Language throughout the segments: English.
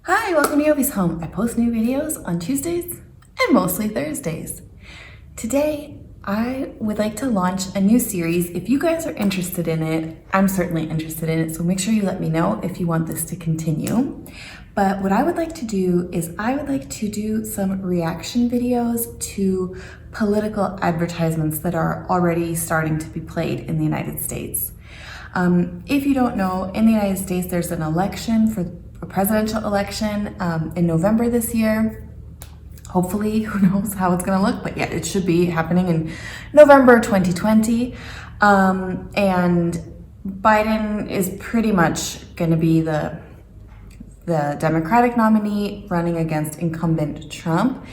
Hi, welcome to Jovie's home. I post new videos on Tuesdays and mostly Thursdays. Today, I would like to launch a new series. If you guys are interested in it, I'm certainly interested in it, so make sure you let me know if you want this to continue. But what I would like to do is I would like to do some reaction videos to political advertisements that are already starting to be played in the United States. If you don't know, in the United States, there's an election for a presidential election in November this year. Hopefully, who knows how it's gonna look, but yeah, it should be happening in November 2020. And Biden is pretty much gonna be the Democratic nominee running against incumbent Trump.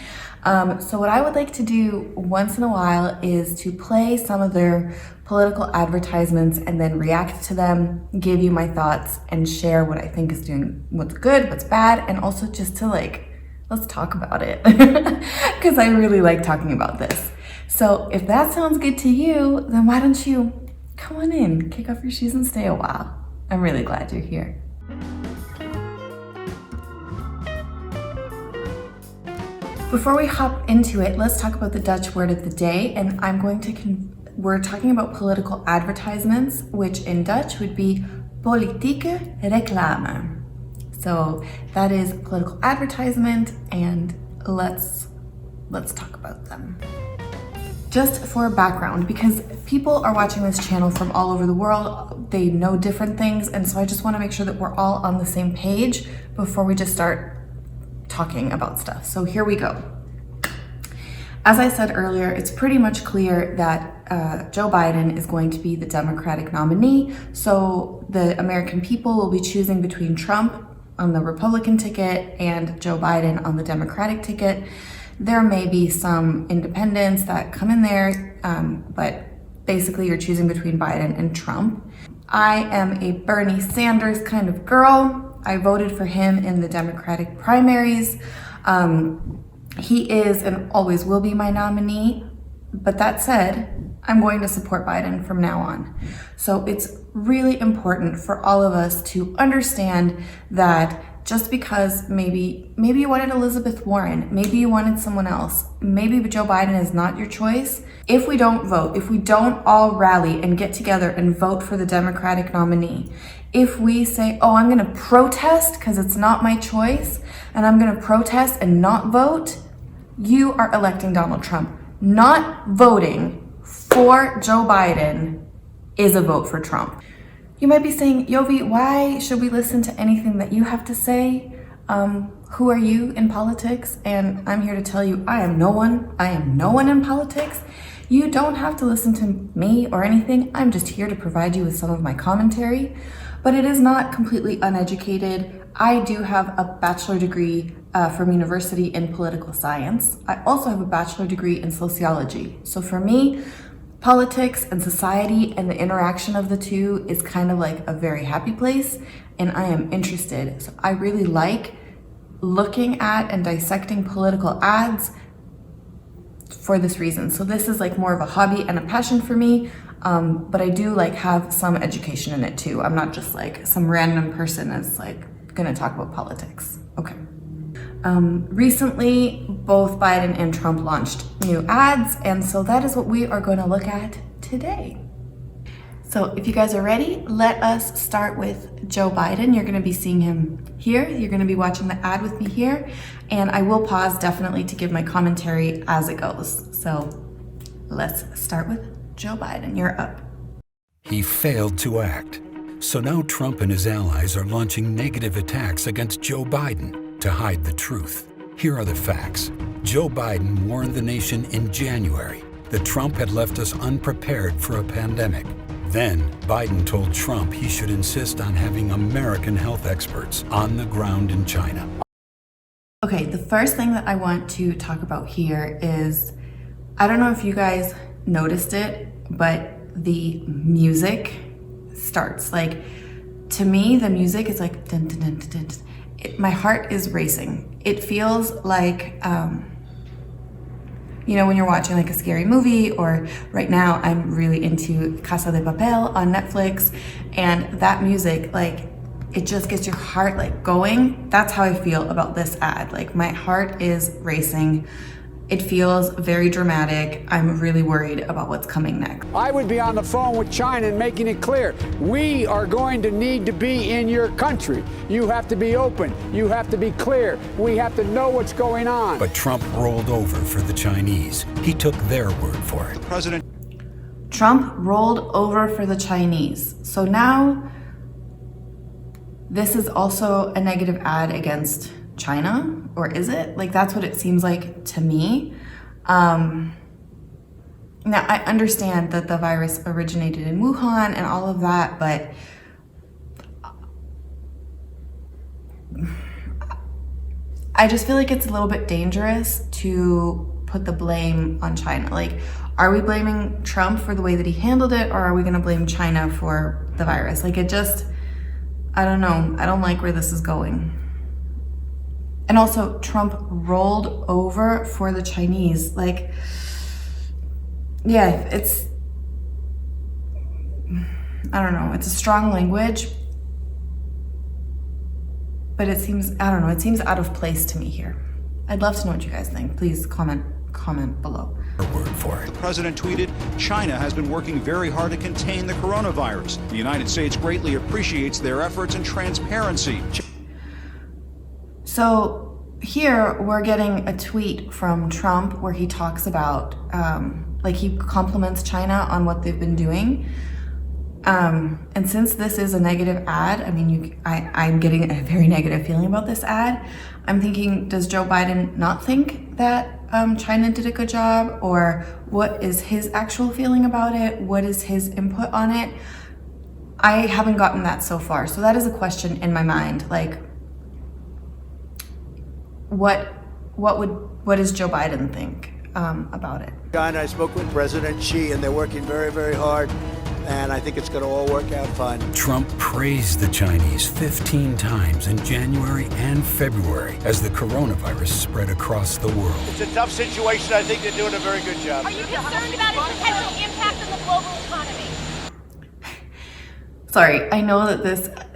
So what I would like to do once in a while is to play some of their political advertisements and then react to them, give you my thoughts, and share what I think is doing, what's good, what's bad, and also just to let's talk about it, because I really like talking about this. So if that sounds good to you, then why don't you come on in, kick off your shoes and stay a while. I'm really glad you're here. Before we hop into it, let's talk about the Dutch word of the day, and we're talking about political advertisements, which in Dutch would be politieke reclame. So that is political advertisement, and let's talk about them. Just for background, because people are watching this channel from all over the world, they know different things, and so I just want to make sure that we're all on the same page before we just start talking about stuff. So here we go. As I said earlier, it's pretty much clear that Joe Biden is going to be the Democratic nominee. So the American people will be choosing between Trump on the Republican ticket and Joe Biden on the Democratic ticket. There may be some independents that come in there, but basically you're choosing between Biden and Trump. I am a Bernie Sanders kind of girl. I voted for him in the Democratic primaries. He is and always will be my nominee. But that said, I'm going to support Biden from now on. So it's really important for all of us to understand that just because maybe you wanted Elizabeth Warren, maybe you wanted someone else, maybe Joe Biden is not your choice. If we don't vote, if we don't all rally and get together and vote for the Democratic nominee, if we say, oh, I'm gonna protest because it's not my choice, and I'm gonna protest and not vote, you are electing Donald Trump. Not voting for Joe Biden is a vote for Trump. You might be saying, Jovie, why should we listen to anything that you have to say? Who are you in politics? And I'm here to tell you, I am no one. I am no one in politics. You don't have to listen to me or anything. I'm just here to provide you with some of my commentary, but it is not completely uneducated. I do have a bachelor degree from university in political science. I also have a bachelor degree in sociology. So for me, politics and society and the interaction of the two is kind of like a very happy place, and I am interested. So I really like looking at and dissecting political ads for this reason. So this is like more of a hobby and a passion for me, but I do have some education in it too. I'm not just like some random person that's gonna talk about politics. Okay. Recently, both Biden and Trump launched new ads, and so that is what we are going to look at today. So if you guys are ready, let us start with Joe Biden. You're going to be seeing him here. You're going to be watching the ad with me here, and I will pause definitely to give my commentary as it goes. So let's start with Joe Biden. You're up. He failed to act. So now Trump and his allies are launching negative attacks against Joe Biden to hide the truth. Here are the facts. Joe Biden warned the nation in January that Trump had left us unprepared for a pandemic. Then, Biden told Trump he should insist on having American health experts on the ground in China. Okay, the first thing that I want to talk about here is, I don't know if you guys noticed it, but the music starts. To me, the music is like dun dun dun dun dun. My heart is racing. It feels like, when you're watching a scary movie, or right now I'm really into Casa de Papel on Netflix, and that music, it just gets your heart like going. That's how I feel about this ad. Like my heart is racing. It feels very dramatic. I'm really worried about what's coming next. I would be on the phone with China and making it clear, we are going to need to be in your country. You have to be open. You have to be clear. We have to know what's going on. But Trump rolled over for the Chinese. He took their word for it. Trump rolled over for the Chinese. So now this is also a negative ad against China, or is it? Like, that's what it seems like to me. Now, I understand that the virus originated in Wuhan and all of that, but I just feel like it's a little bit dangerous to put the blame on China. Like, are we blaming Trump for the way that he handled it, or are we gonna blame China for the virus? Like, it just, I don't know. I don't like where this is going. And also, Trump rolled over for the Chinese. Like, yeah, it's, I don't know, it's a strong language, but it seems, I don't know, it seems out of place to me here. I'd love to know what you guys think. Please comment below. Word for it. The president tweeted, China has been working very hard to contain the coronavirus. The United States greatly appreciates their efforts and transparency. So here we're getting a tweet from Trump where he talks about, like he compliments China on what they've been doing. And since this is a negative ad, I mean, I'm getting a very negative feeling about this ad. I'm thinking, does Joe Biden not think that China did a good job? Or what is his actual feeling about it? What is his input on it? I haven't gotten that so far. So that is a question in my mind. Like, what does Joe Biden think about it? China, I spoke with President Xi, and they're working very, very hard, and I think it's going to all work out fine. Trump praised the Chinese 15 times in January and February as the coronavirus spread across the world. It's a tough situation. I think they're doing a very good job. Are you concerned about its potential impact on the global economy? Sorry, I know that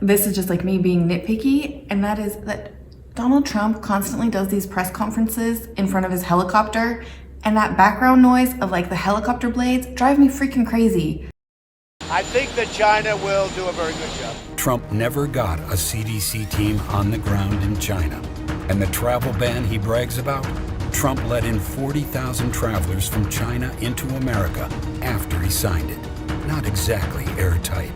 this is just like me being nitpicky, and that is that Donald Trump constantly does these press conferences in front of his helicopter, and that background noise of like the helicopter blades drive me freaking crazy. I think that China will do a very good job. Trump never got a CDC team on the ground in China. And the travel ban he brags about? Trump let in 40,000 travelers from China into America after he signed it. Not exactly airtight.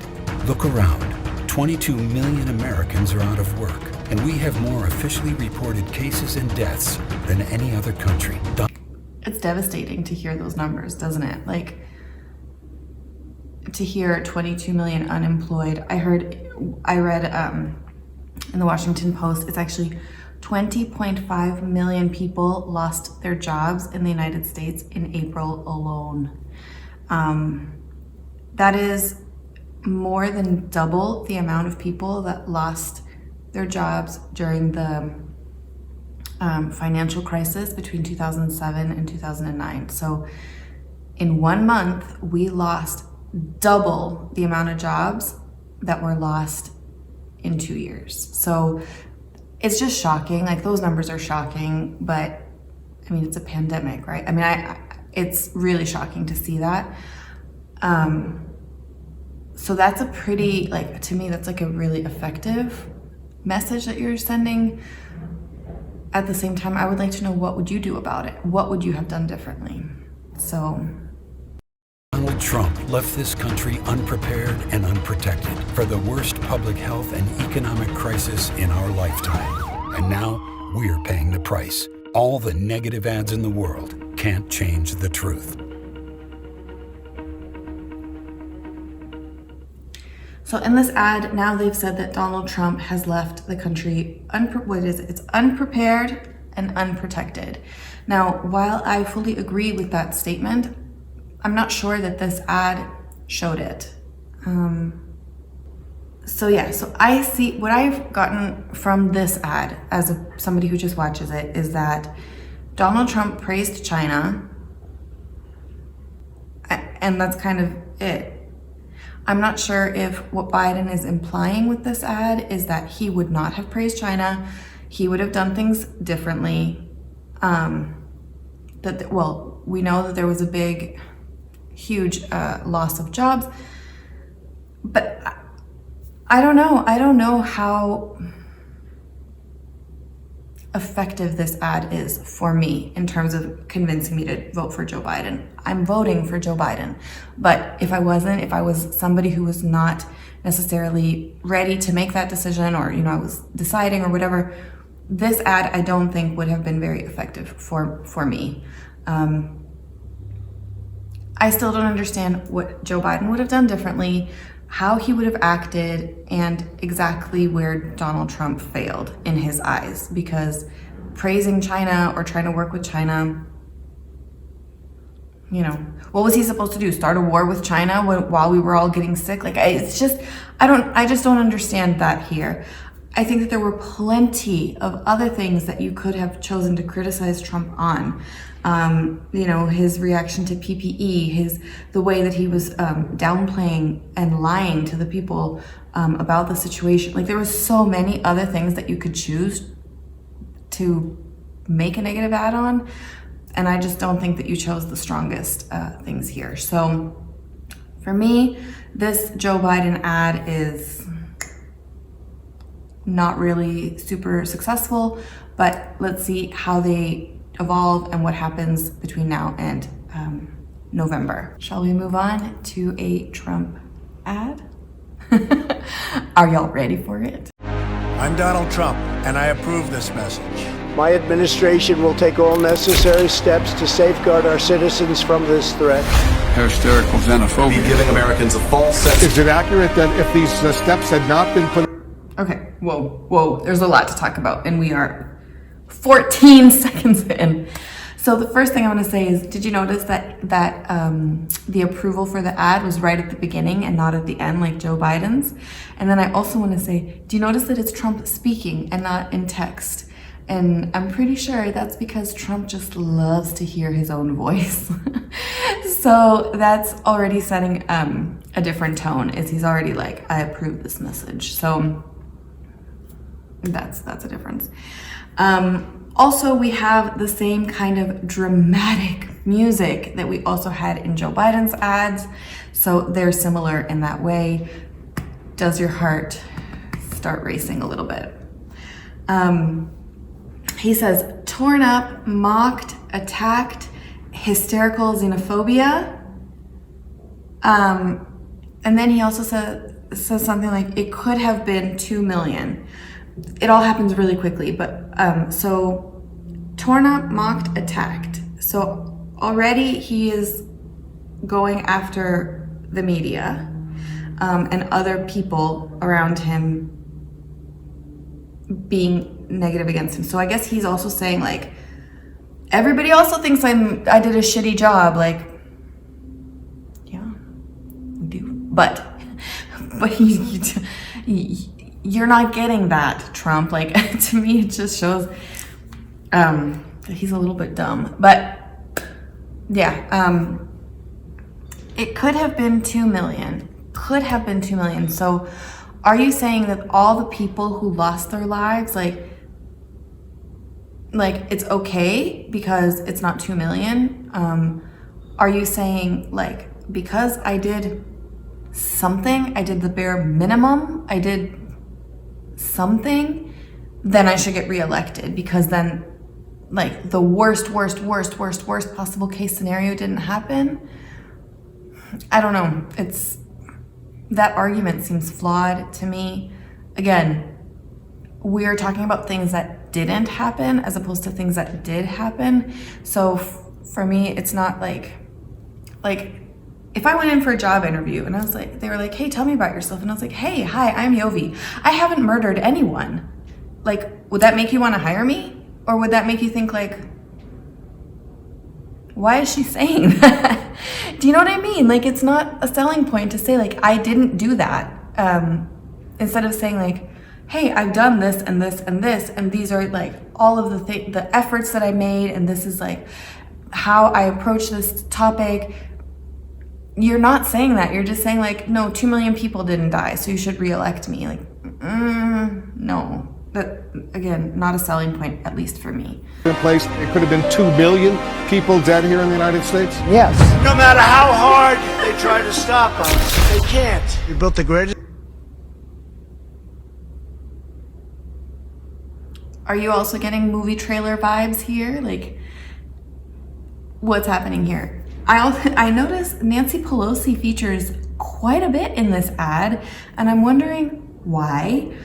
Look around. 22 million Americans are out of work, and we have more officially reported cases and deaths than any other country. It's devastating to hear those numbers, doesn't it? Like, to hear 22 million unemployed. I read in the Washington Post, it's actually 20.5 million people lost their jobs in the United States in April alone. That is more than double the amount of people that lost their jobs during the financial crisis between 2007 and 2009. So in 1 month, we lost double the amount of jobs that were lost in 2 years. So it's just shocking. Like, those numbers are shocking, but I mean, it's a pandemic, right? I mean, it's really shocking to see that. So that's a pretty, like, to me, that's like a really effective message that you're sending. At the same time, I would like to know, what would you do about it? What would you have done differently? So Donald Trump left this country unprepared and unprotected for the worst public health and economic crisis in our lifetime. And now we're paying the price. All the negative ads in the world can't change the truth. So in this ad, now they've said that Donald Trump has left the country it's unprepared and unprotected. Now, while I fully agree with that statement, I'm not sure that this ad showed it. So I see, what I've gotten from this ad as somebody who just watches it is that Donald Trump praised China, and that's kind of it. I'm not sure if what Biden is implying with this ad is that he would not have praised China. He would have done things differently. Well, we know that there was a big, huge loss of jobs, but I don't know. I don't know how effective this ad is for me in terms of convincing me to vote for Joe Biden. I'm voting for Joe Biden, but if I was somebody who was not necessarily ready to make that decision, or I was deciding or whatever, this ad I don't think would have been very effective for me. I still don't understand what Joe Biden would have done differently, how he would have acted, and exactly where Donald Trump failed in his eyes, because praising China or trying to work with China, what was he supposed to do? Start a war with China while we were all getting sick? I just don't understand that here. I think that there were plenty of other things that you could have chosen to criticize Trump on. His reaction to PPE, the way that he was downplaying and lying to the people about the situation. There was so many other things that you could choose to make a negative ad on, and I just don't think that you chose the strongest things here. So for me, this Joe Biden ad is not really super successful, but let's see how they evolve and what happens between now and November. Shall we move on to a Trump ad? Are y'all ready for it? I'm Donald Trump, and I approve this message. My administration will take all necessary steps to safeguard our citizens from this threat. Hysterical xenophobia. Giving Americans a false sense. Is it accurate that if these steps had not been put... Okay, whoa, there's a lot to talk about, and we are 14 seconds in. So the first thing I want to say is, did you notice that the approval for the ad was right at the beginning and not at the end like Joe Biden's? And then I also want to say, do you notice that it's Trump speaking and not in text? And I'm pretty sure that's because Trump just loves to hear his own voice. So that's already setting a different tone, is he's already like, I approve this message. So that's a difference. Also, we have the same kind of dramatic music that we also had in Joe Biden's ads. So they're similar in that way. Does your heart start racing a little bit? He says, torn up, mocked, attacked, hysterical xenophobia. And then he also says something like, it could have been 2 million. It all happens really quickly, but so torn up, mocked, attacked. So already he is going after the media and other people around him being negative against him. So I guess he's also saying like, everybody also thinks I did a shitty job. Like, yeah, we do, but you're not getting that, Trump. Like, to me, it just shows that he's a little bit dumb. But yeah, it could have been 2 million. Could have been 2 million. So are you saying that all the people who lost their lives, like it's okay because it's not 2 million? Are you saying like, because I did something, I did the bare minimum, I did something, then I should get reelected, because then like the worst possible case scenario didn't happen? I don't know. That argument seems flawed to me. Again, we're talking about things that didn't happen as opposed to things that did happen. So for me, it's not like if I went in for a job interview and they were like, hey, tell me about yourself. And I was like, hey, hi, I'm Jovie. I haven't murdered anyone. Like, would that make you want to hire me? Or would that make you think like, why is she saying that? Do you know what I mean? Like, it's not a selling point to say like, I didn't do that. Instead of saying like, hey, I've done this and this and this, and these are like all of the efforts that I made, and this is like how I approach this topic. you're not saying that. You're just saying like, no, 2 million people didn't die, so you should re-elect me. Like, no. That, again, not a selling point, at least for me. In place, it could have been 2 billion people dead here in the United States? Yes. No matter how hard they try to stop us, they can't. We built the greatest. Are you also getting movie trailer vibes here? Like, what's happening here? I noticed Nancy Pelosi features quite a bit in this ad, and I'm wondering why.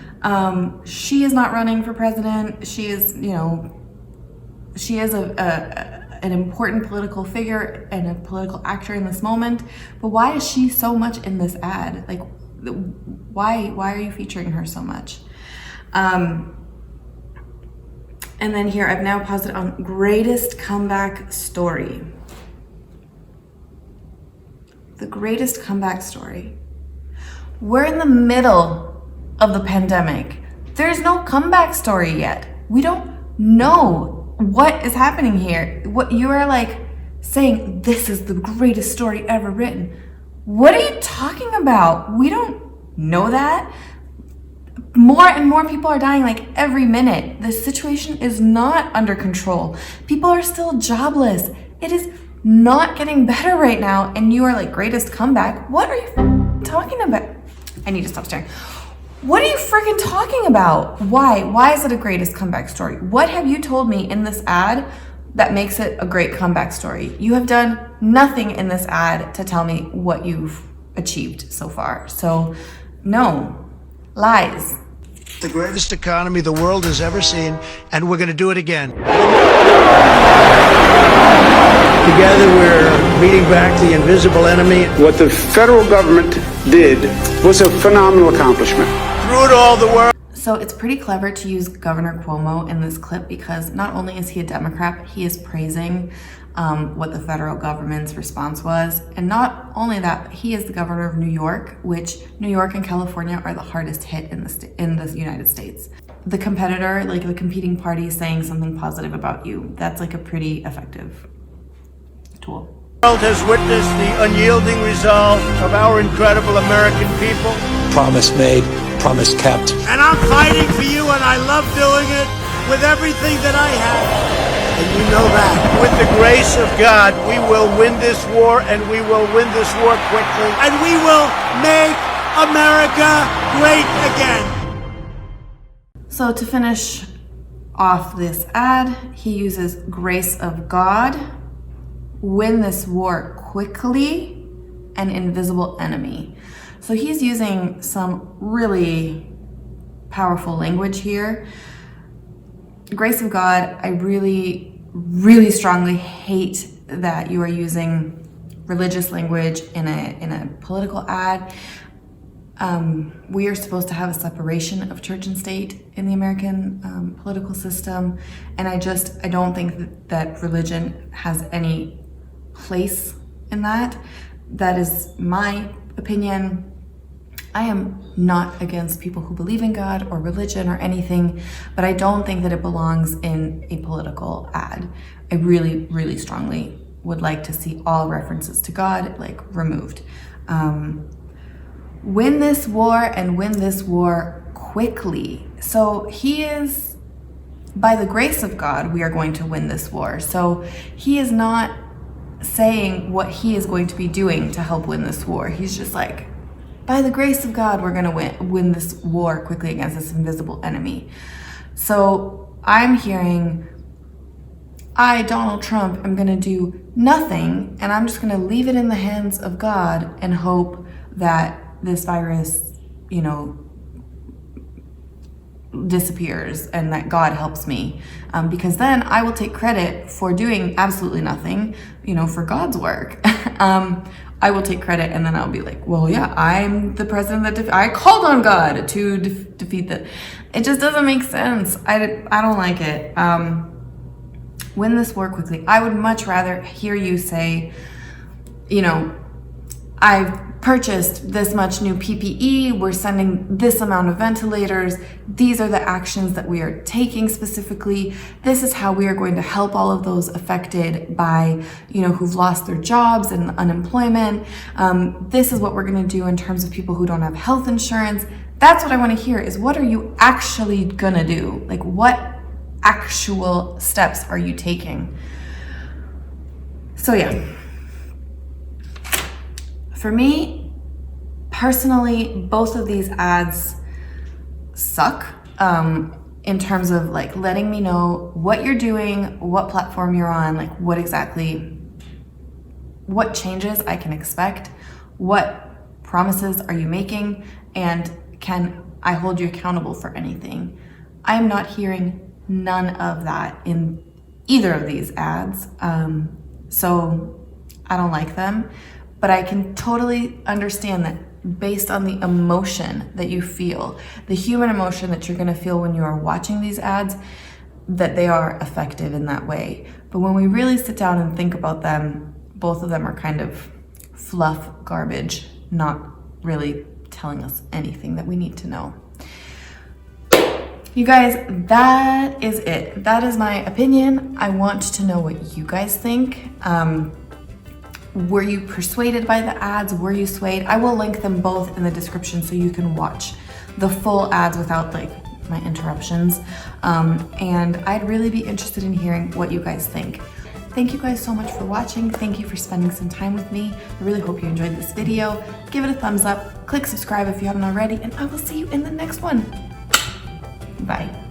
She is not running for president. She is, you know, she is an important political figure and a political actor in this moment. But why is she so much in this ad? Like, why are you featuring her so much? And then here, I've now paused it on greatest comeback story. The greatest comeback story. We're in the middle of the pandemic. There's no comeback story yet. We don't know what is happening here. What you are like saying, this is the greatest story ever written. What are you talking about? We don't know that. More and more people are dying like every minute. The situation is not under control. People are still jobless. It is not getting better right now. And you are like, greatest comeback? What are you talking about? I need to stop staring. What are you freaking talking about? Why? Why is it a greatest comeback story? What have you told me in this ad that makes it a great comeback story? You have done nothing in this ad to tell me what you've achieved so far. So, no. Lies. The greatest economy the world has ever seen, and we're going to do it again. Together we're beating back the invisible enemy. What the federal government did was a phenomenal accomplishment. Through it all, the world. So it's pretty clever to use Governor Cuomo in this clip because not only is he a Democrat, he is praising what the federal government's response was. And not only that, he is the governor of New York, which New York and California are the hardest hit in the United States. The competitor, like the competing party, saying something positive about you, that's like a pretty effective tool. The world has witnessed the unyielding resolve of our incredible American people. Promise made, promise kept. And I'm fighting for you, and I love doing it with everything that I have. And you know that. With the grace of God, we will win this war, and we will win this war quickly. And we will make America great again. So to finish off this ad, he uses grace of God, win this war quickly, and invisible enemy. So he's using some really powerful language here. Grace of God, I really, really strongly hate that you are using religious language in a political ad. We are supposed to have a separation of church and state in the American political system, and I don't think that religion has any place in that. That is my opinion. I am not against people who believe in God or religion or anything, but I don't think that it belongs in a political ad. I really, really strongly would like to see all references to God removed. Win this war and win this war quickly. So he is, by the grace of God, we are going to win this war. So he is not saying what he is going to be doing to help win this war. He's just like, by the grace of God, we're going to win this war quickly against this invisible enemy. So I'm hearing, I, Donald Trump, am going to do nothing, and I'm just going to leave it in the hands of God and hope that this virus, disappears and that God helps me. Because then I will take credit for doing absolutely nothing, for God's work. I will take credit, and then I'll be like, well, yeah, I'm the president that I called on God to defeat that. It just doesn't make sense. I don't like it. Win this war quickly. I would much rather hear you say, I've purchased this much new PPE, we're sending this amount of ventilators, these are the actions that we are taking specifically, this is how we are going to help all of those affected by, who've lost their jobs and unemployment, this is what we're gonna do in terms of people who don't have health insurance. That's what I wanna hear, is what are you actually gonna do? Like, what actual steps are you taking? So yeah. For me, personally, both of these ads suck in terms of like letting me know what you're doing, what platform you're on, like what changes I can expect, what promises are you making, and can I hold you accountable for anything? I am not hearing none of that in either of these ads, so I don't like them. But I can totally understand that based on the emotion that you feel, the human emotion that you're gonna feel when you are watching these ads, that they are effective in that way. But when we really sit down and think about them, both of them are kind of fluff garbage, not really telling us anything that we need to know. You guys, that is it. That is my opinion. I want to know what you guys think. Were you persuaded by the ads? Were you swayed? I will link them both in the description so you can watch the full ads without like my interruptions. And I'd really be interested in hearing what you guys think. Thank you guys so much for watching. Thank you for spending some time with me. I really hope you enjoyed this video. Give it a thumbs up, click subscribe if you haven't already, and I will see you in the next one. Bye.